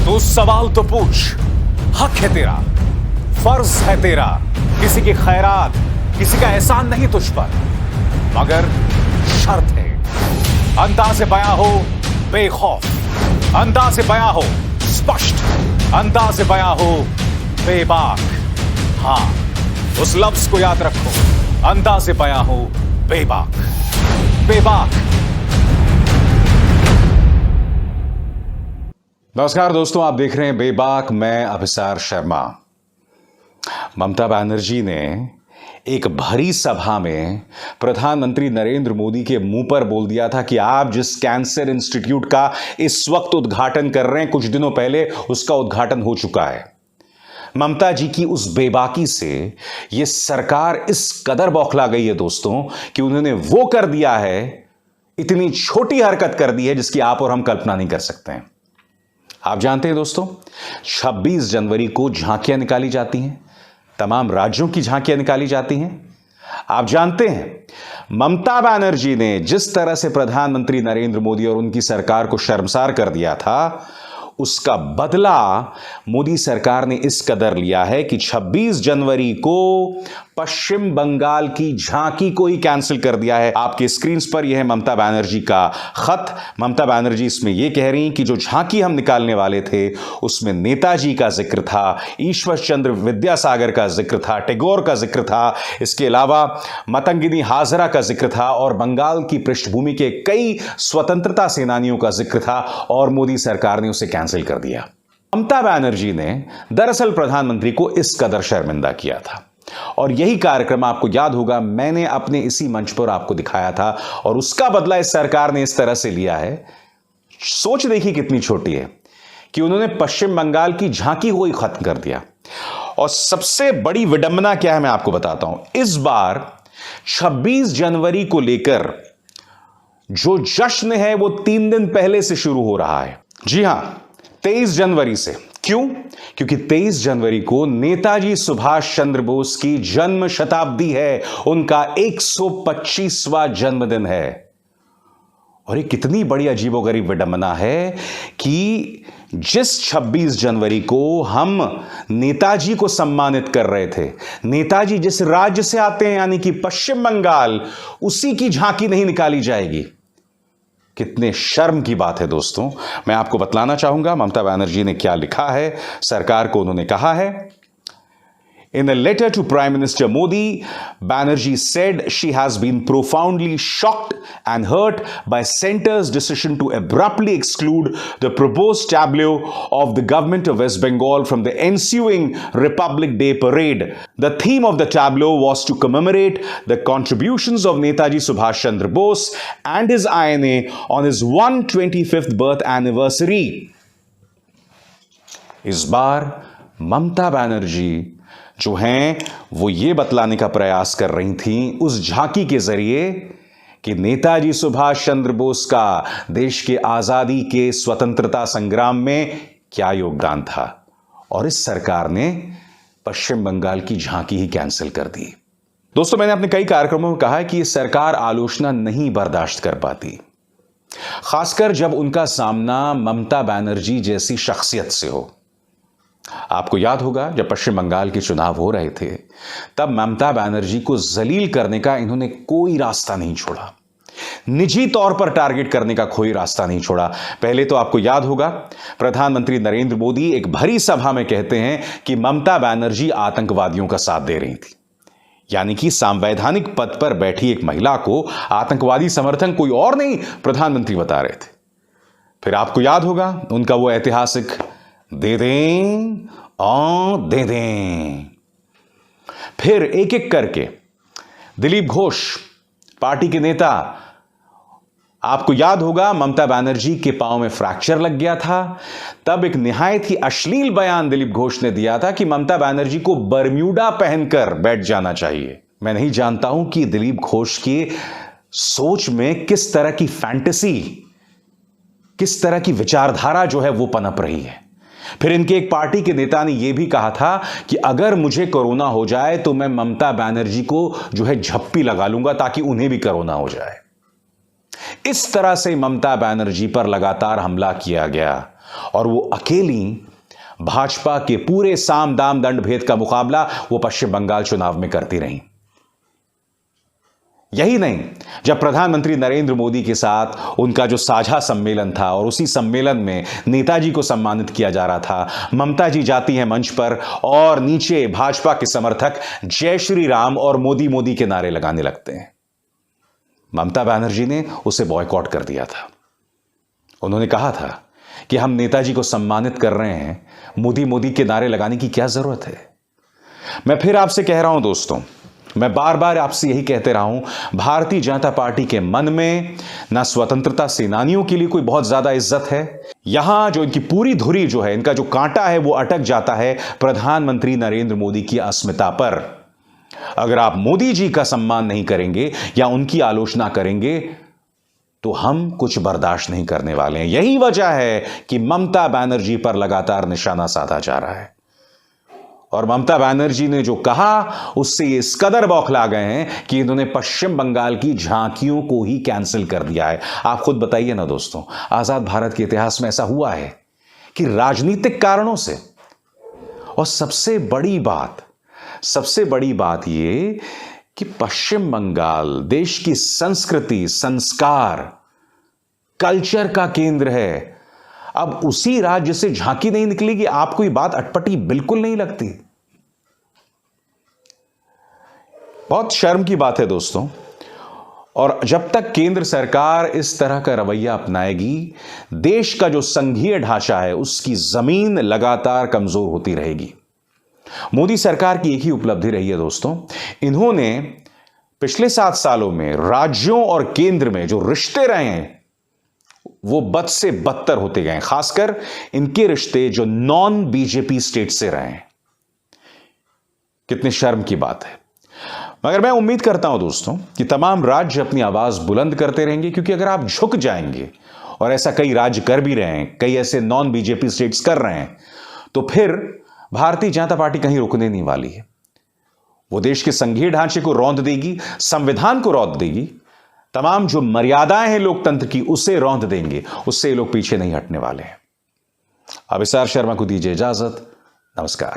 तू सवाल तो पूछ, हक है तेरा, फर्ज है तेरा, किसी की खैरात, किसी का एहसान नहीं तुझ पर, मगर शर्त है अंदाज़े बयां हो बेखौफ, अंदाज़े बयां हो स्पष्ट, अंदाज़े बयां हो बेबाक। हां, उस लफ्ज को याद रखो, अंदाज़े बयां हो बेबाक, बेबाक। नमस्कार दोस्तों, आप देख रहे हैं बेबाक। मैं अभिसार शर्मा। ममता बनर्जी ने एक भरी सभा में प्रधानमंत्री नरेंद्र मोदी के मुंह पर बोल दिया था कि आप जिस कैंसर इंस्टीट्यूट का इस वक्त उद्घाटन कर रहे हैं, कुछ दिनों पहले उसका उद्घाटन हो चुका है। ममता जी की उस बेबाकी से यह सरकार इस कदर बौखला गई है दोस्तों कि उन्होंने वो कर दिया है, इतनी छोटी हरकत कर दी है जिसकी आप और हम कल्पना नहीं कर सकते हैं। आप जानते हैं दोस्तों, 26 जनवरी को झांकियां निकाली जाती हैं, तमाम राज्यों की झांकियां निकाली जाती हैं। आप जानते हैं ममता बनर्जी ने जिस तरह से प्रधानमंत्री नरेंद्र मोदी और उनकी सरकार को शर्मसार कर दिया था, उसका बदला मोदी सरकार ने इस कदर लिया है कि 26 जनवरी को पश्चिम बंगाल की झांकी को ही कैंसिल कर दिया है। आपके स्क्रीन पर यह है ममता बनर्जी का खत। ममता बनर्जी इसमें यह कह रही कि जो झांकी हम निकालने वाले थे उसमें नेताजी का जिक्र था, ईश्वर चंद्र विद्यासागर का जिक्र था, टैगोर का जिक्र था, इसके अलावा मतंगिनी हाजरा का जिक्र था और बंगाल की पृष्ठभूमि के कई स्वतंत्रता सेनानियों का जिक्र था, और मोदी सरकार ने उसे कैंसिल कर दिया। ममता बनर्जी ने दरअसल प्रधानमंत्री को इस कदर शर्मिंदा किया था, और यही कार्यक्रम आपको याद होगा मैंने अपने इसी मंच पर आपको दिखाया था, और उसका बदला इस सरकार ने इस तरह से लिया है। सोच देखिए कितनी छोटी है कि उन्होंने पश्चिम बंगाल की झांकी को ही खत्म कर दिया। और सबसे बड़ी विडंबना क्या है मैं आपको बताता हूं। इस बार 26 जनवरी को लेकर जो जश्न है वो 3 दिन पहले से शुरू हो रहा है। जी हां, 23 जनवरी से। क्यों? क्योंकि 23 जनवरी को नेताजी सुभाष चंद्र बोस की जन्म शताब्दी है, उनका 125वां जन्मदिन है। और ये कितनी बड़ी अजीबोगरीब विडंबना है कि जिस 26 जनवरी को हम नेताजी को सम्मानित कर रहे थे, नेताजी जिस राज्य से आते हैं यानी कि पश्चिम बंगाल, उसी की झांकी नहीं निकाली जाएगी। कितने शर्म की बात है दोस्तों। मैं आपको बतलाना चाहूंगा ममता बनर्जी ने क्या लिखा है। सरकार को उन्होंने कहा है, In a letter to Prime Minister Modi, Banerjee said she has been profoundly shocked and hurt by centre's decision to abruptly exclude the proposed tableau of the government of West Bengal from the ensuing Republic Day parade. The theme of the tableau was to commemorate the contributions of Netaji Subhash Chandra Bose and his INA on his 125th birth anniversary. इस बार ममता बनर्जी जो हैं वो ये बतलाने का प्रयास कर रही थीं उस झांकी के जरिए कि नेताजी सुभाष चंद्र बोस का देश के आजादी के स्वतंत्रता संग्राम में क्या योगदान था, और इस सरकार ने पश्चिम बंगाल की झांकी ही कैंसिल कर दी। दोस्तों, मैंने अपने कई कार्यक्रमों में कहा है कि यह सरकार आलोचना नहीं बर्दाश्त कर पाती, खासकर जब उनका सामना ममता बनर्जी जैसी शख्सियत से हो। आपको याद होगा जब पश्चिम बंगाल के चुनाव हो रहे थे, तब ममता बनर्जी को जलील करने का इन्होंने कोई रास्ता नहीं छोड़ा, निजी तौर पर टारगेट करने का कोई रास्ता नहीं छोड़ा। पहले तो आपको याद होगा प्रधानमंत्री नरेंद्र मोदी एक भरी सभा में कहते हैं कि ममता बनर्जी आतंकवादियों का साथ दे रही थी, यानी कि संवैधानिक पद पर बैठी एक महिला को आतंकवादी समर्थन कोई और नहीं प्रधानमंत्री बता रहे थे। फिर आपको याद होगा उनका वो ऐतिहासिक दे दें दे दें। फिर एक एक करके दिलीप घोष पार्टी के नेता, आपको याद होगा ममता बनर्जी के पांव में फ्रैक्चर लग गया था, तब एक निहायत ही अश्लील बयान दिलीप घोष ने दिया था कि ममता बनर्जी को बरम्यूडा पहनकर बैठ जाना चाहिए। मैं नहीं जानता हूं कि दिलीप घोष की सोच में किस तरह की फैंटेसी, किस तरह की विचारधारा जो है वो पनप रही है। फिर इनके एक पार्टी के नेता ने यह भी कहा था कि अगर मुझे कोरोना हो जाए तो मैं ममता बनर्जी को जो है झप्पी लगा लूंगा ताकि उन्हें भी कोरोना हो जाए। इस तरह से ममता बनर्जी पर लगातार हमला किया गया, और वो अकेली भाजपा के पूरे साम दाम दंड भेद का मुकाबला वो पश्चिम बंगाल चुनाव में करती रहीं। यही नहीं, जब प्रधानमंत्री नरेंद्र मोदी के साथ उनका जो साझा सम्मेलन था और उसी सम्मेलन में नेताजी को सम्मानित किया जा रहा था, ममता जी जाती हैं मंच पर और नीचे भाजपा के समर्थक जय श्री राम और मोदी मोदी के नारे लगाने लगते हैं। ममता बनर्जी ने उसे बॉयकॉट कर दिया था। उन्होंने कहा था कि हम नेताजी को सम्मानित कर रहे हैं, मोदी मोदी के नारे लगाने की क्या जरूरत है। मैं फिर आपसे कह रहा हूं दोस्तों, मैं बार बार आपसे यही कहते रहा हूं, भारतीय जनता पार्टी के मन में ना स्वतंत्रता सेनानियों के लिए कोई बहुत ज्यादा इज्जत है। यहां जो इनकी पूरी धुरी जो है, इनका जो कांटा है वो अटक जाता है प्रधानमंत्री नरेंद्र मोदी की अस्मिता पर। अगर आप मोदी जी का सम्मान नहीं करेंगे या उनकी आलोचना करेंगे तो हम कुछ बर्दाश्त नहीं करने वाले हैं। यही वजह है कि ममता बनर्जी पर लगातार निशाना साधा जा रहा है। और ममता बनर्जी ने जो कहा उससे ये इस कदर बौखला गए हैं कि इन्होंने पश्चिम बंगाल की झांकियों को ही कैंसिल कर दिया है। आप खुद बताइए ना दोस्तों, आजाद भारत के इतिहास में ऐसा हुआ है कि राजनीतिक कारणों से, और सबसे बड़ी बात ये कि पश्चिम बंगाल देश की संस्कृति, संस्कार, कल्चर का केंद्र है। अब उसी राज्य से झांकी नहीं निकलेगी, आपको ये बात अटपटी बिल्कुल नहीं लगती? बहुत शर्म की बात है दोस्तों। और जब तक केंद्र सरकार इस तरह का रवैया अपनाएगी, देश का जो संघीय ढांचा है उसकी जमीन लगातार कमजोर होती रहेगी। मोदी सरकार की एक ही उपलब्धि रही है दोस्तों, इन्होंने पिछले 7 सालों में राज्यों और केंद्र में जो रिश्ते रहे हैं वो बद से बदतर होते गए। खासकर इनके रिश्ते जो नॉन बीजेपी स्टेट से रहे हैं। कितनी शर्म की बात है। मगर मैं उम्मीद करता हूं दोस्तों कि तमाम राज्य अपनी आवाज बुलंद करते रहेंगे, क्योंकि अगर आप झुक जाएंगे, और ऐसा कई राज्य कर भी रहे हैं, कई ऐसे नॉन बीजेपी स्टेट्स कर रहे हैं, तो फिर भारतीय जनता पार्टी कहीं रुकने नहीं वाली है। वो देश के संघीय ढांचे को रौंद देगी, संविधान को रौंद देगी, तमाम जो मर्यादाएं हैं लोकतंत्र की उसे रौंद देंगे। उससे लोग पीछे नहीं हटने वाले हैं। अभिसार शर्मा को दीजिए इजाजत। नमस्कार।